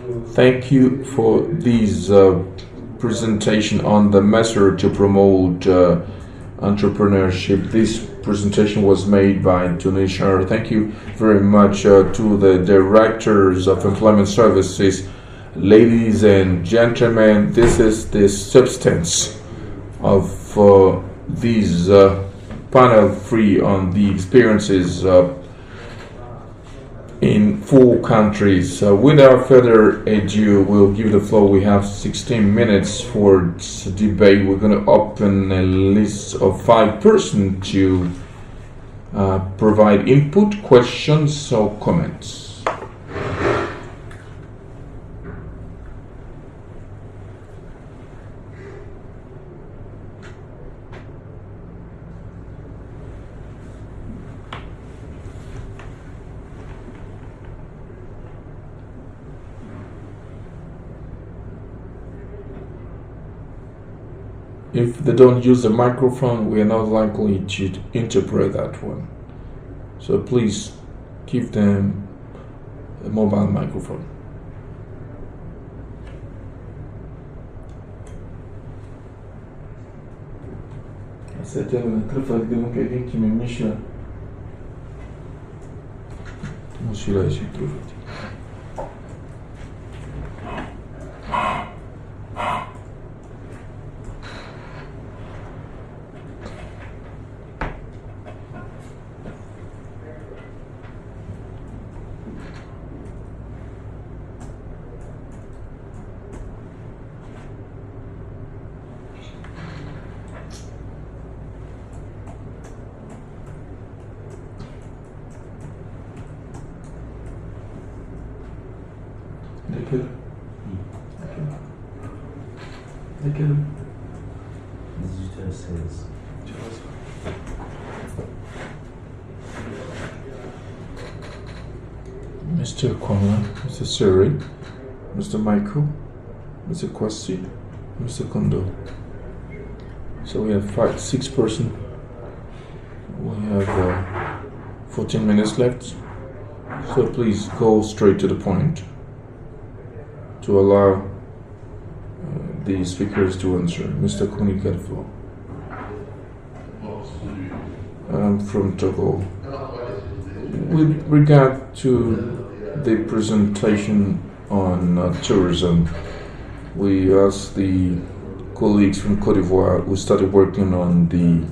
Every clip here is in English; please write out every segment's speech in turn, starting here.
Thank you for this presentation on the method to promote entrepreneurship. This presentation was made by Tunisia. Thank you very much to the directors of employment services. Ladies and gentlemen, this is the substance of this panel free on the experiences in 4 countries. Without further ado, we'll give the floor. We have 16 minutes for debate. We're going to open a list of 5 persons to provide input, questions, or comments. If they don't use the microphone, we are not likely to interpret that one. So please give them a mobile microphone. Mr. Kwame, Mr. Siri, Mr. Michael, Mr. Kwasi, Mr. Kondo. So we have 6 persons. We have 14 minutes left. So please go straight to the point to allow the speakers to answer. Mr. Kuni Gadflo. I'm from Togo. With regard to the presentation on tourism, we asked the colleagues from Cote d'Ivoire who started working on the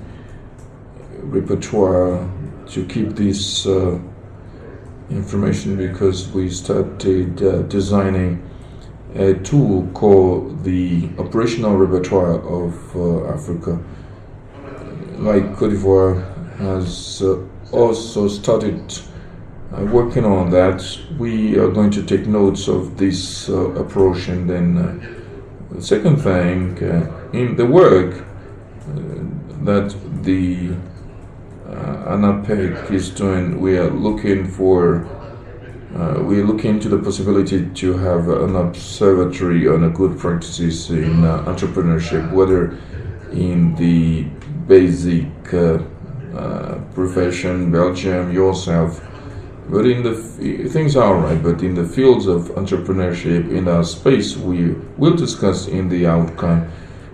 repertoire to keep this information, because we started designing a tool called the operational repertoire of Africa. Like Cote d'Ivoire has also started working on that. We are going to take notes of this approach, and then the second thing, in the work that the ANAPEC is doing, we are looking into the possibility to have an observatory on a good practices in entrepreneurship, whether in the basic profession, Belgium, yourself. But in the things are right, but in the fields of entrepreneurship, in our space, we will discuss in the outcome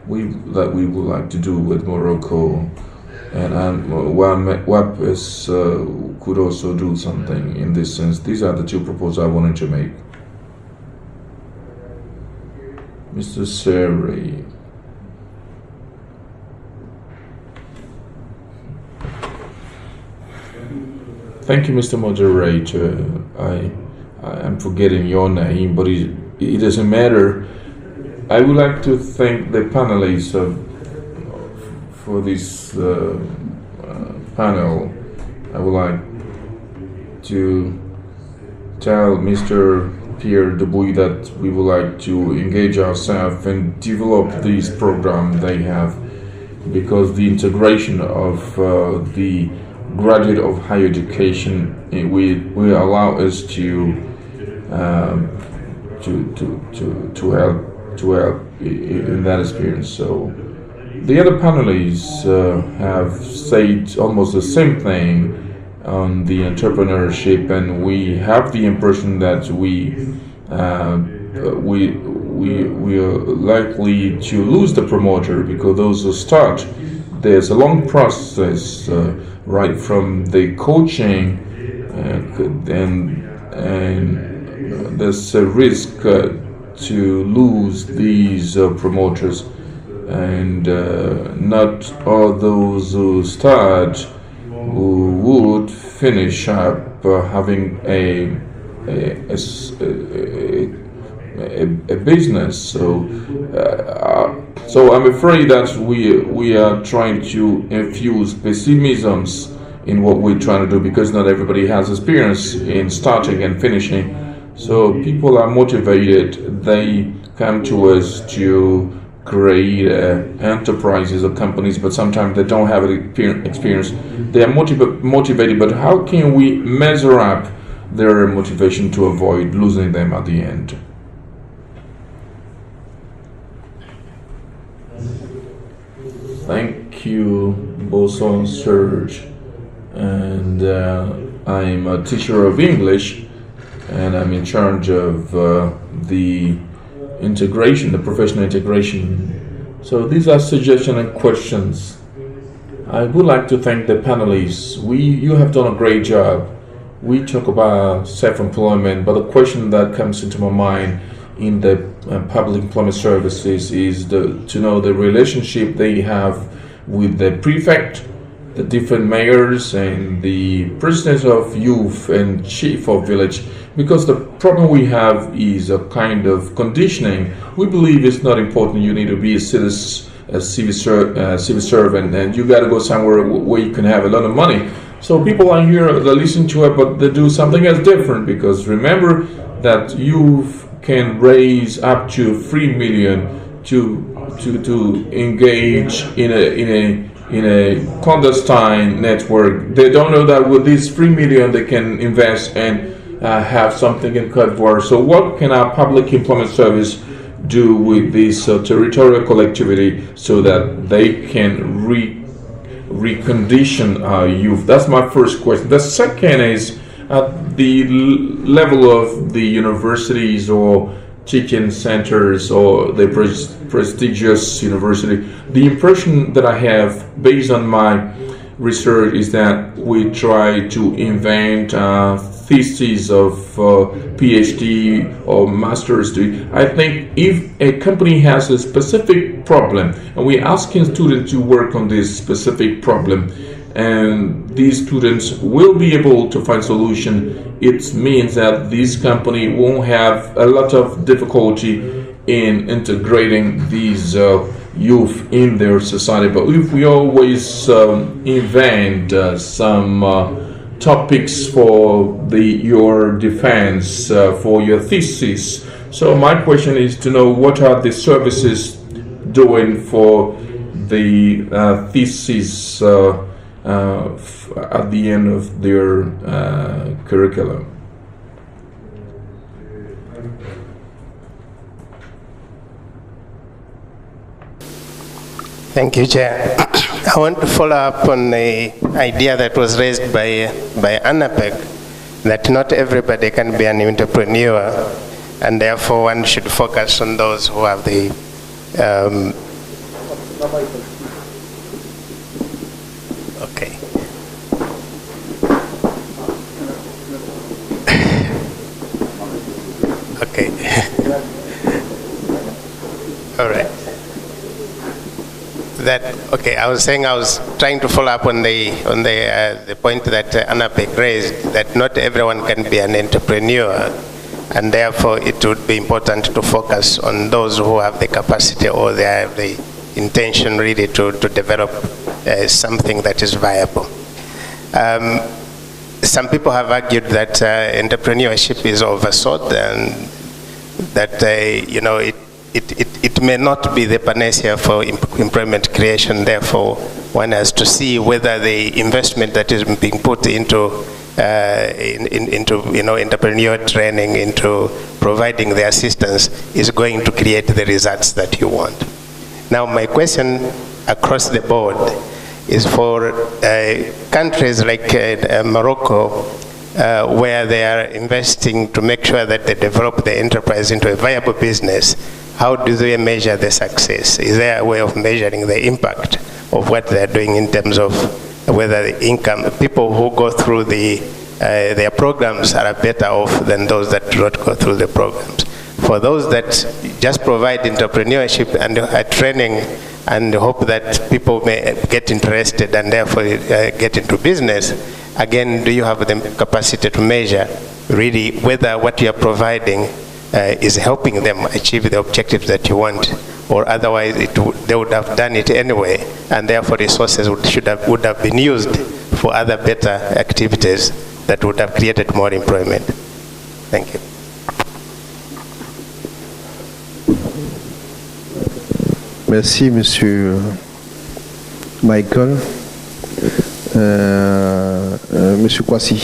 that we would like to do with Morocco, and WAP could also do something in this sense. These are the 2 proposals I wanted to make. Mr. Seri. Thank you, Mr. Moderator. I am forgetting your name, but it doesn't matter. I would like to thank the panelists for this panel. I would like to tell Mr. Pierre Dubuis that we would like to engage ourselves and develop this program they have, because the integration of the graduate of higher education will allow us to help in that experience. So the other panelists have said almost the same thing on the entrepreneurship, and we have the impression that we we are likely to lose the promoter, because those who start, there's a long process right from the coaching, and there's a risk to lose these promoters, and not all those who start who would finish up having a business. So I'm afraid that we are trying to infuse pessimisms in what we're trying to do, because not everybody has experience in starting and finishing. So people are motivated. They come to us to create enterprises or companies, but sometimes they don't have experience. They are motivated, but how can we measure up their motivation to avoid losing them at the end? Thank you, Boson Serge. And I'm a teacher of English, and I'm in charge of the integration, the professional integration. So these are suggestions and questions. I would like to thank the panelists. You have done a great job. We talk about self-employment, but the question that comes into my mind in the public employment services is to know the relationship they have with the prefect, the different mayors, and the presidents of youth and chief of village, because the problem we have is a kind of conditioning. We believe it's not important. You need to be a civil servant, and you got to go somewhere where you can have a lot of money. So people are here, they listen to it, but they do something else different, because remember that youth can raise up to 3 million to engage in a clandestine network. They don't know that with these 3 million they can invest and have something in Côte d'Ivoire. So what can our public employment service do with this territorial collectivity so that they can recondition our youth? That's my first question. The second is, at the level of the universities or teaching centers or the prestigious university, the impression that I have based on my research is that we try to invent theses of PhD or master's degree. I think if a company has a specific problem and we're asking students to work on this specific problem, and these students will be able to find solution, it means that this company won't have a lot of difficulty in integrating these youth in their society. But if we always invent some topics for your defense, for your thesis, so my question is to know, what are the services doing for the thesis at the end of their curriculum? Thank you, Chair. I want to follow up on the idea that was raised by ANAPEC, that not everybody can be an entrepreneur, and therefore one should focus on those who have the okay. Okay. All right. I was saying, I was trying to follow up on the point that ANAPEC raised, that not everyone can be an entrepreneur, and therefore it would be important to focus on those who have the capacity or they have the intention really to develop something that is viable. Some people have argued that entrepreneurship is oversold, and that it may not be the panacea for employment creation. Therefore, one has to see whether the investment that is being put into entrepreneur training, into providing the assistance, is going to create the results that you want. Now, my question across the board is for countries like Morocco, where they are investing to make sure that they develop the enterprise into a viable business, how do they measure the success? Is there a way of measuring the impact of what they're doing in terms of whether the income, people who go through their programs are better off than those that do not go through the programs? For those that just provide entrepreneurship and training and hope that people may get interested and therefore get into business, again, do you have the capacity to measure really whether what you are providing is helping them achieve the objectives that you want, or otherwise they would have done it anyway, and therefore resources would have been used for other better activities that would have created more employment? Thank you. Merci, Monsieur Michael. Monsieur Kwasi.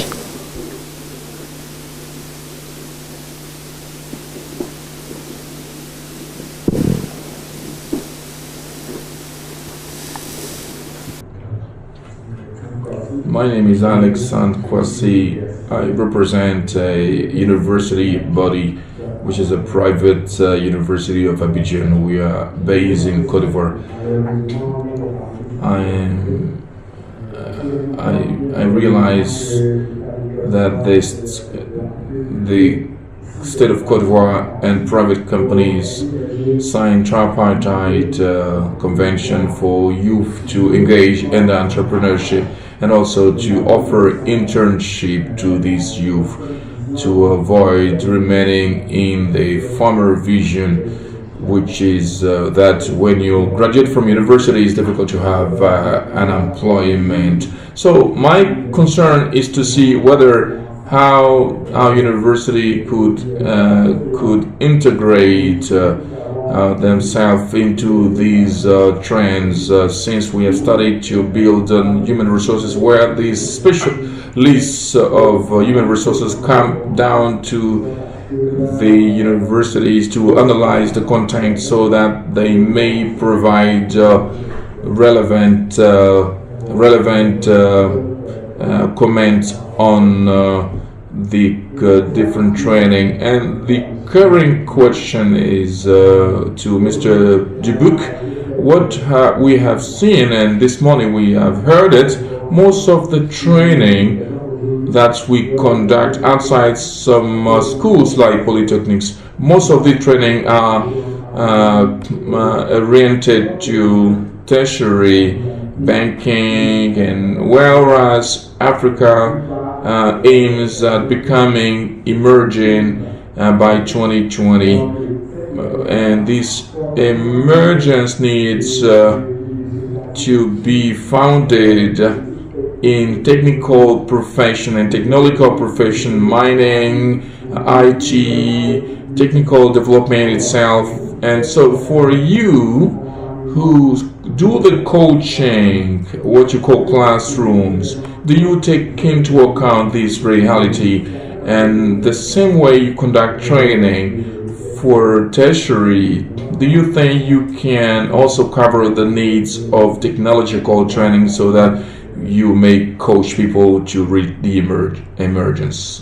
My name is Alexandre Kwasi. I represent a university body, which is a private university of Abidjan. We are based in Côte d'Ivoire. I realize that the state of Côte d'Ivoire and private companies signed tripartite convention for youth to engage in the entrepreneurship and also to offer internship to these youth to avoid remaining in the former vision, which is that when you graduate from university, it's difficult to have an employment. So my concern is to see whether how our university could integrate themselves into these trends, since we have started to build human resources where these specialists of human resources come down to the universities to analyze the content so that they may provide relevant comments on the different training. And the current question is to Mr. Dubuc. What we have seen, and this morning we have heard it, most of the training that we conduct outside some schools like polytechnics, most of the training are oriented to tertiary banking, and whereas Africa aims at becoming emerging by 2020, and this emergence needs to be founded in technical profession and technological profession, mining, IT, technical development itself. And so for you who do the coaching, what you call classrooms, do you take into account this reality? And the same way you conduct training for tertiary, do you think you can also cover the needs of technological training so that you may coach people to reach the emergence?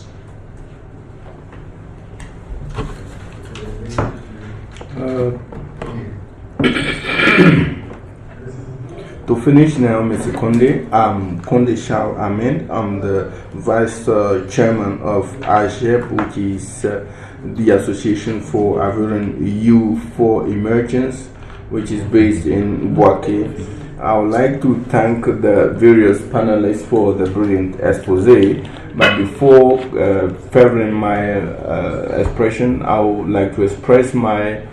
To finish now, Mr. Condé, I'm Condé Charles Ahmed. I'm the Vice Chairman of AGEP, which is the Association for Ivorian Youth for Emergence, which is based in Bouaké. I would like to thank the various panelists for the brilliant expose. But before furthering my expression, I would like to express the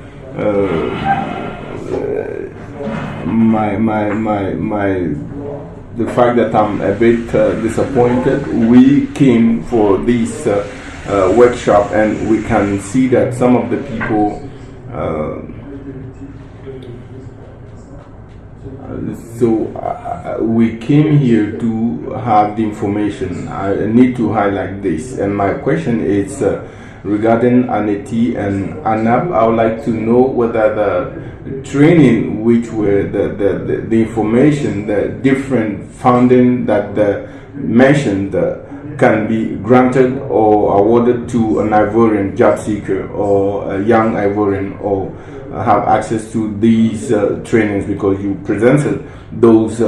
fact that I'm a bit disappointed. We came for this workshop, and we can see that some of the people we came here to have the information. I need to highlight this, and my question is regarding ANETI and ANAP. I would like to know whether the training, which were the information, the different funding that mentioned, can be granted or awarded to an Ivorian job seeker or a young Ivorian, or have access to these trainings, because you presented those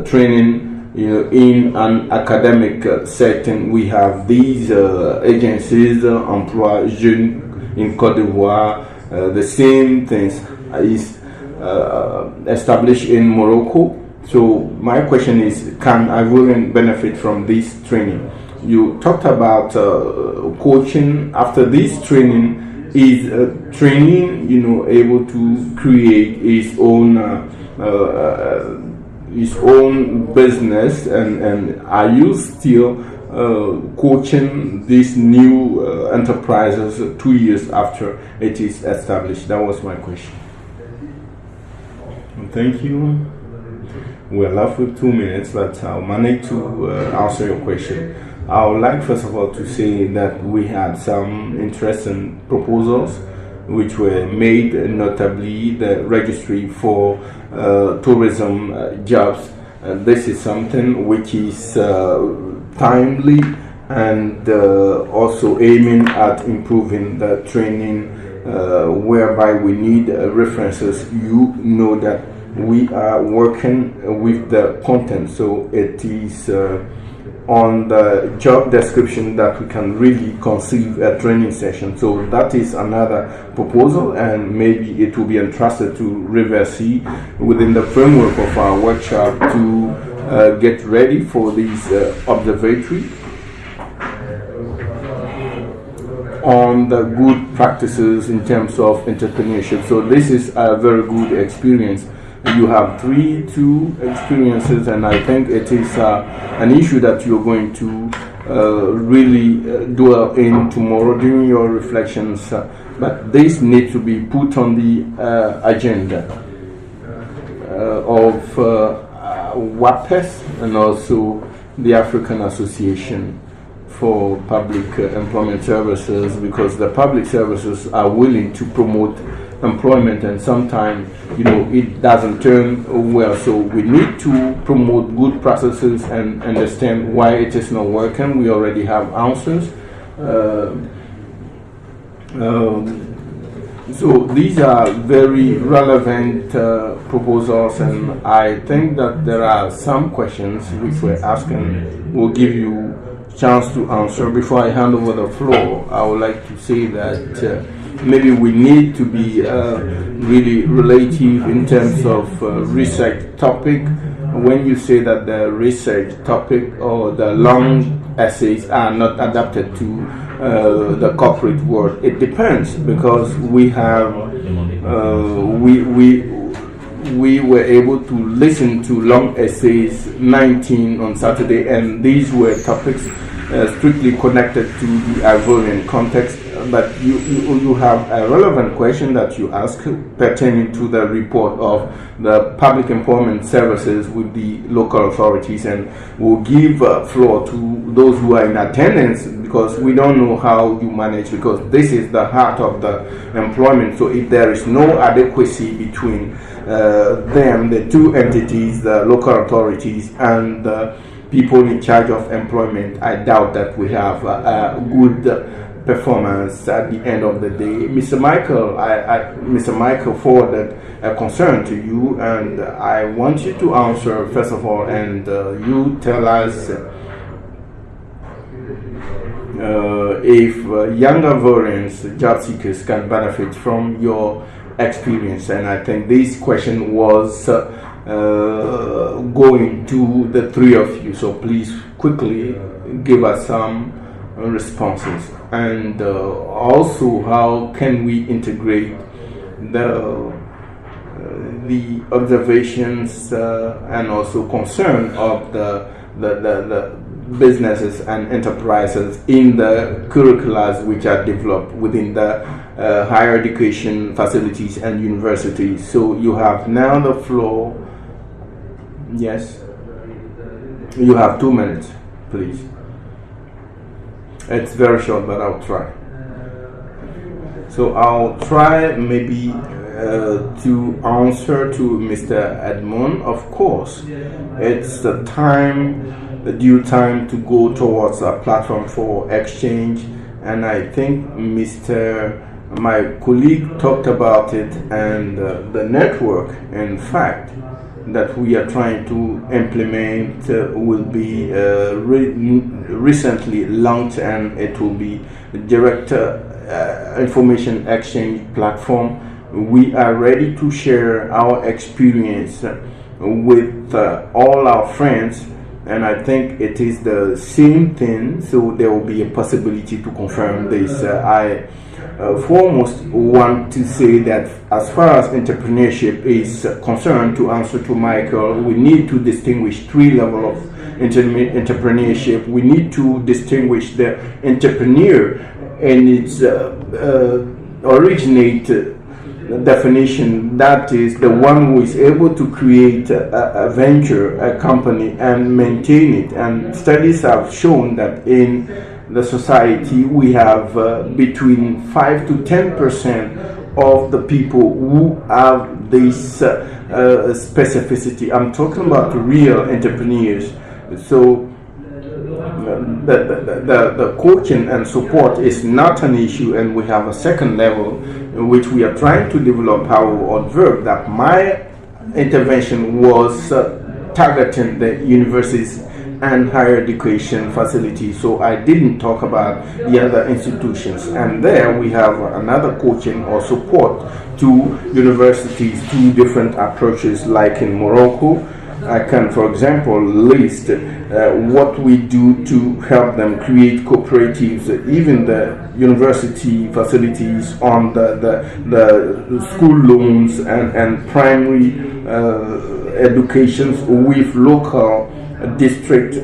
training in an academic setting. We have these agencies, Emploi Jeunes in Côte d'Ivoire. The same things is established in Morocco. So my question is, can Ivorian benefit from this training? You talked about coaching. After this training, is training, able to create his own business, and are you still coaching these new enterprises 2 years after it is established? That was my question. Thank you. We're left with 2 minutes, but I'll manage to answer your question. I would like, first of all, to say that we had some interesting proposals which were made, notably the registry for tourism jobs. This is something which is timely and also aiming at improving the training, whereby we need references. You know that we are working with the content, so it is on the job description that we can really conceive a training session. So that is another proposal, and maybe it will be entrusted to Riversi within the framework of our workshop to get ready for this observatory on the good practices in terms of entrepreneurship. So this is a very good experience. You have two experiences, and I think it is an issue that you're going to really dwell in tomorrow during your reflections. But this needs to be put on the agenda of WAPES and also the African Association for Public Employment Services, because the public services are willing to promote employment, and sometimes it doesn't turn well. So we need to promote good processes and understand why it is not working. We already have answers. So these are very relevant proposals, and I think that there are some questions which we're asking. We'll give you a chance to answer. Before I hand over the floor, I would like to say that maybe we need to be really relative in terms of research topic. When you say that the research topic or the long essays are not adapted to the corporate world, it depends, because we have we were able to listen to long essays 19 on Saturday, and these were topics strictly connected to the Ivorian context. But you have a relevant question that you ask pertaining to the report of the public employment services with the local authorities, and we'll give floor to those who are in attendance, because we don't know how you manage, because this is the heart of the employment. So if there is no adequacy between them, the two entities, the local authorities and the people in charge of employment, I doubt that we have a good performance at the end of the day. Mr. Michael forwarded a concern to you, and I want you to answer first of all, and you tell us if young Ivorians, job seekers, can benefit from your experience. And I think this question was going to the three of you, so please quickly give us some responses. And also, how can we integrate the observations and also concern of the businesses and enterprises in the curricula which are developed within the higher education facilities and universities. So you have now the floor. Yes, you have 2 minutes, please. It's very short, but I'll try. So I'll try maybe to answer to Mr. Edmond. Of course, it's the time due time to go towards a platform for exchange. And I think my colleague talked about it, and the network, in fact, that we are trying to implement will be recently launched, and it will be direct information exchange platform. We are ready to share our experience with all our friends, and I think it is the same thing, so there will be a possibility to confirm this. I foremost want to say that as far as entrepreneurship is concerned, to answer to Michael, we need to distinguish three levels of entrepreneurship. We need to distinguish the entrepreneur and its originate definition, that is the one who is able to create a venture, a company, and maintain it. And studies have shown that in the society we have between 5 to 10% of the people who have this specificity. I'm talking about real entrepreneurs. So the coaching and support is not an issue, and we have a second level in which we are trying to develop. How we observe that my intervention was targeting the universities and higher education facilities, so I didn't talk about the other institutions. And there we have another coaching or support to universities, two different approaches. Like in Morocco, I can, for example, list what we do to help them create cooperatives, even the university facilities on the school loans and primary educations with local district,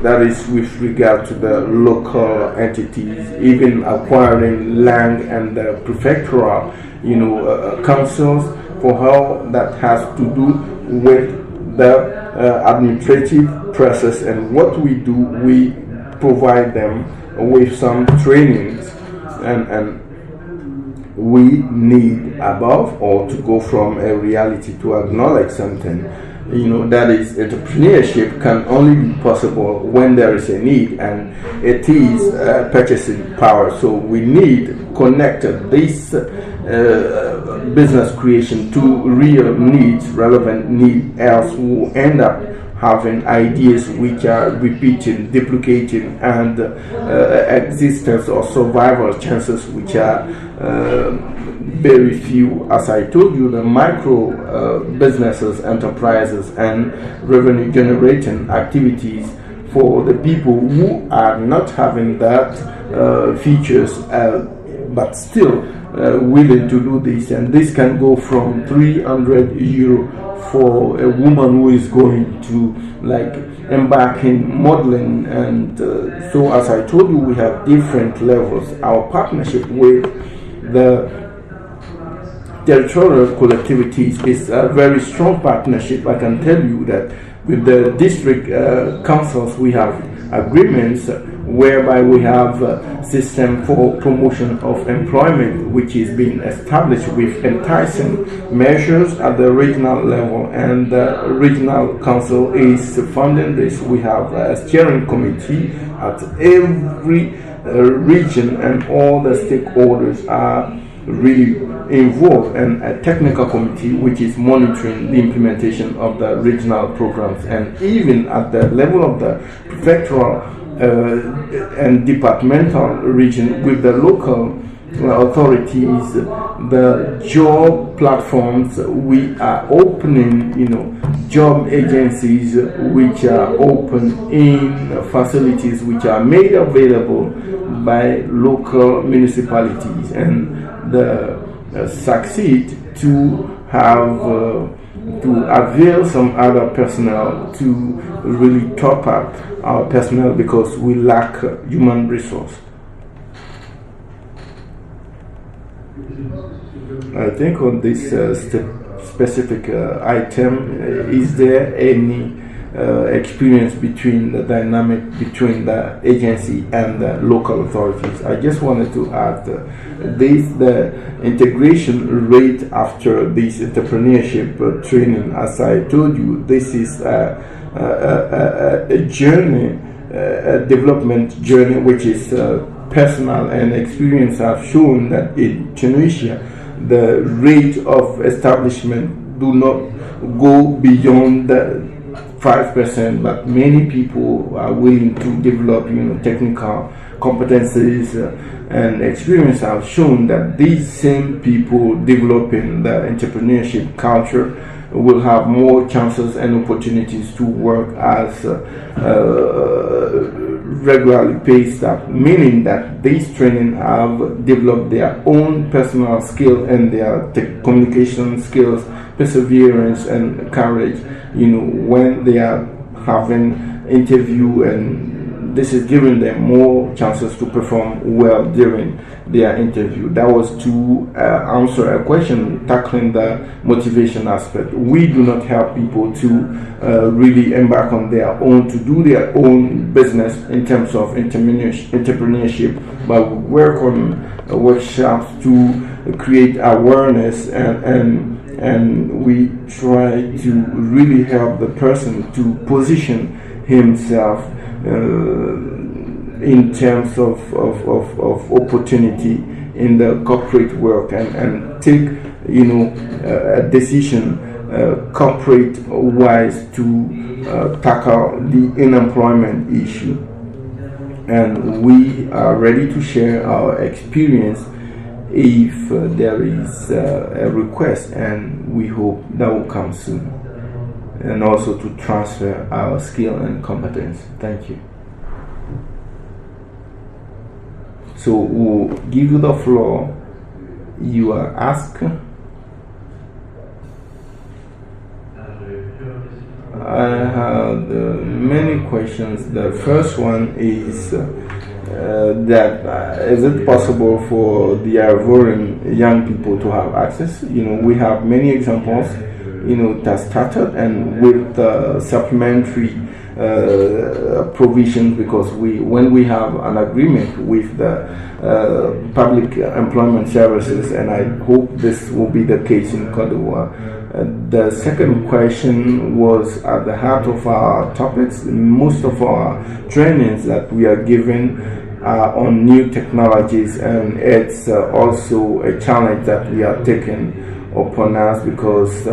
that is with regard to the local entities, even acquiring land and the prefectural, councils, for how that has to do with the administrative process. And what we do, we provide them with some trainings, and we need above all to go from a reality to acknowledge something. That is, entrepreneurship can only be possible when there is a need, and it is purchasing power. So we need connected this business creation to real needs, relevant need, else we'll end up having ideas which are repeating, duplicating, and existence or survival chances which are very few. As I told you, the micro businesses, enterprises, and revenue generating activities for the people who are not having that features, but still willing to do this. And this can go from 300 euro for a woman who is going to embark in modeling. And so, as I told you, we have different levels. Our partnership with the territorial collectivities is a very strong partnership. I can tell you that with the district councils we have agreements whereby we have a system for promotion of employment, which is being established with enticing measures at the regional level, and the regional council is funding this. We have a steering committee at every region, and all the stakeholders are really involved, and a technical committee which is monitoring the implementation of the regional programs. And even at the level of the prefectural and departmental region with the local authorities, the job platforms, we are opening, job agencies which are open in facilities which are made available by local municipalities, and succeed to have to avail some other personnel to really top up our personnel because we lack human resource. I think on this specific item, is there any experience between the dynamic between the agency and the local authorities? I just wanted to add the integration rate after this entrepreneurship training. As I told you, this is a journey, a development journey, which is personal, and experience have shown that in Tunisia, the rate of establishment do not go beyond the 5%, but many people are willing to develop, technical competencies and experience have shown that these same people developing the entrepreneurship culture will have more chances and opportunities to work as regularly paid staff, meaning that these training have developed their own personal skill and their communication skills, perseverance and courage, when they are having interview, and this is giving them more chances to perform well during their interview. That was to answer a question tackling the motivation aspect. We do not help people to really embark on their own, to do their own business in terms of entrepreneurship, but we work on workshops to create awareness, and we try to really help the person to position himself in terms of opportunity in the corporate work, and take a decision corporate wise to tackle the unemployment issue. And we are ready to share our experience if there is a request, and we hope that will come soon, and also to transfer our skill and competence. Thank you. So we'll give you the floor. You are asked. I have many questions. The first one is is it possible for the Ivorian young people to have access? We have many examples, that started, and with supplementary provisions, because when we have an agreement with the public employment services, and I hope this will be the case in Côte d'Ivoire. The second question was at the heart of our topics. Most of our trainings that we are given are on new technologies, and it's also a challenge that we are taking upon us, because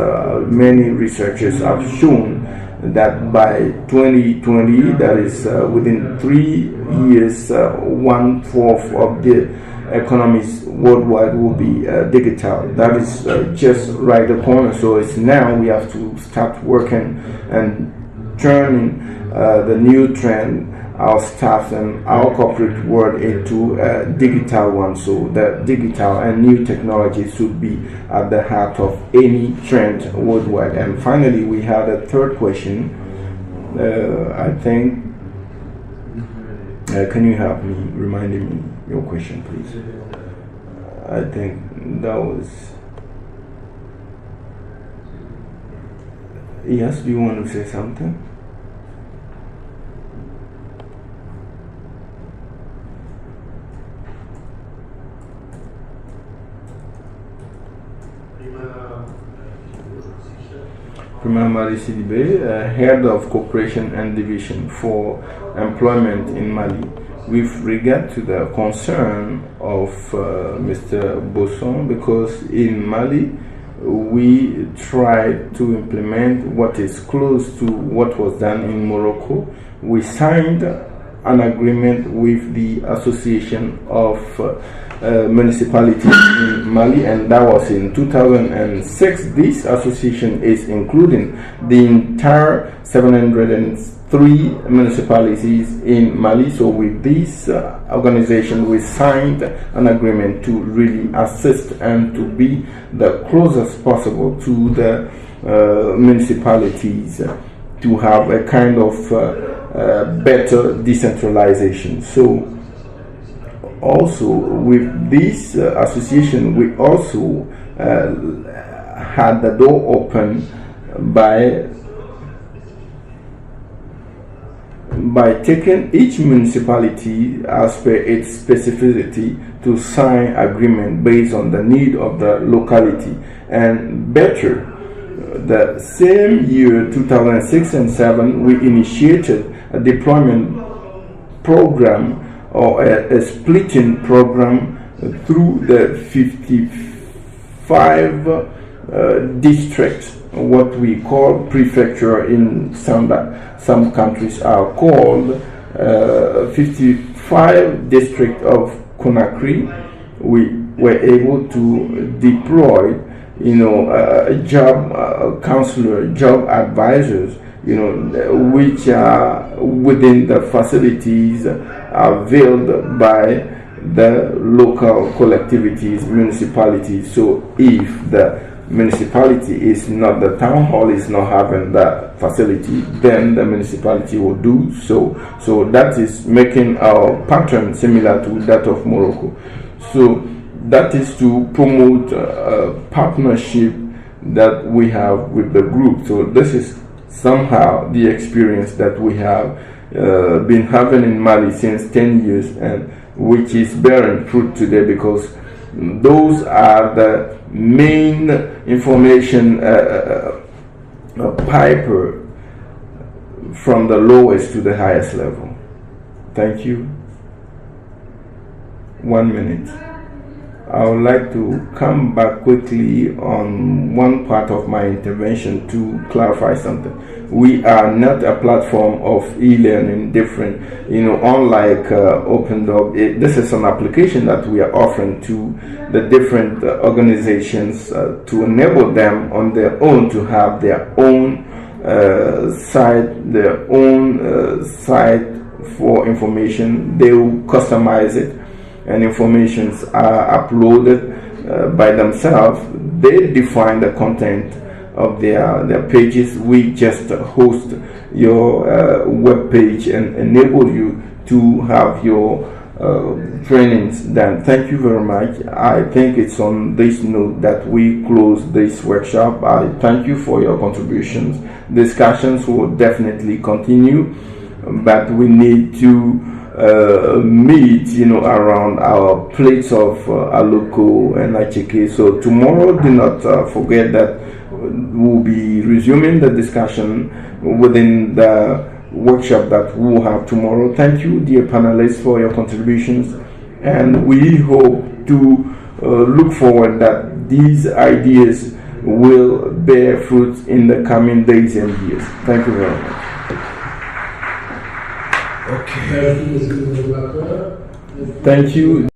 many researchers have shown that by 2020, that is within 3 years, 1/4 of the economies worldwide will be digital. That is just right the corner. So it's now we have to start working and turning the new trend, our staff and our corporate world, into a digital one. So the digital and new technology should be at the heart of any trend worldwide. And finally, we had a third question. I think, can you help me reminding me your question, please? I think that was... Yes, do you want to say something? Prima Marie Sidibé, Head of Cooperation and Division for Employment in Mali. With regard to the concern of Mr. Bosson, because in Mali we tried to implement what is close to what was done in Morocco. We signed an agreement with the Association of Municipalities in Mali, and that was in 2006. This association is including the entire 703 municipalities in Mali. So with this organization, we signed an agreement to really assist and to be the closest possible to the municipalities, to have a kind of better decentralization. So also with this association, we also had the door open by taking each municipality as per its specificity to sign agreement based on the need of the locality, and better the same year, 2006 and 7, we initiated a deployment program or a splitting program through the 55 districts, what we call prefecture in some countries are called 55 district of Conakry. We were able to deploy, job counselor, job advisors, which are within the facilities availed by the local collectivities, municipalities. So if the municipality is not, the town hall is not having that facility, then the municipality will do so. So that is making our pattern similar to that of Morocco. So that is to promote a partnership that we have with the group. So this is somehow the experience that we have been having in Mali since 10 years, and which is bearing fruit today, because those are the main information piper from the lowest to the highest level. Thank you. 1 minute. I would like to come back quickly on one part of my intervention to clarify something. We are not a platform of e-learning different, unlike OpenDoc. This is an application that we are offering to the different organizations to enable them on their own to have their own site for information. They will customize it, and informations are uploaded by themselves. They define the content of their pages. We just host your web page and enable you to have your trainings done. Thank you very much. I think it's on this note that we close this workshop. I thank you for your contributions. Discussions will definitely continue, but we need to meet, around our plates of Aloko and Acheke. So tomorrow, do not forget that we'll be resuming the discussion within the workshop that we'll have tomorrow. Thank you, dear panelists, for your contributions, and we hope to look forward that these ideas will bear fruit in the coming days and years. Thank you very much. Thank you.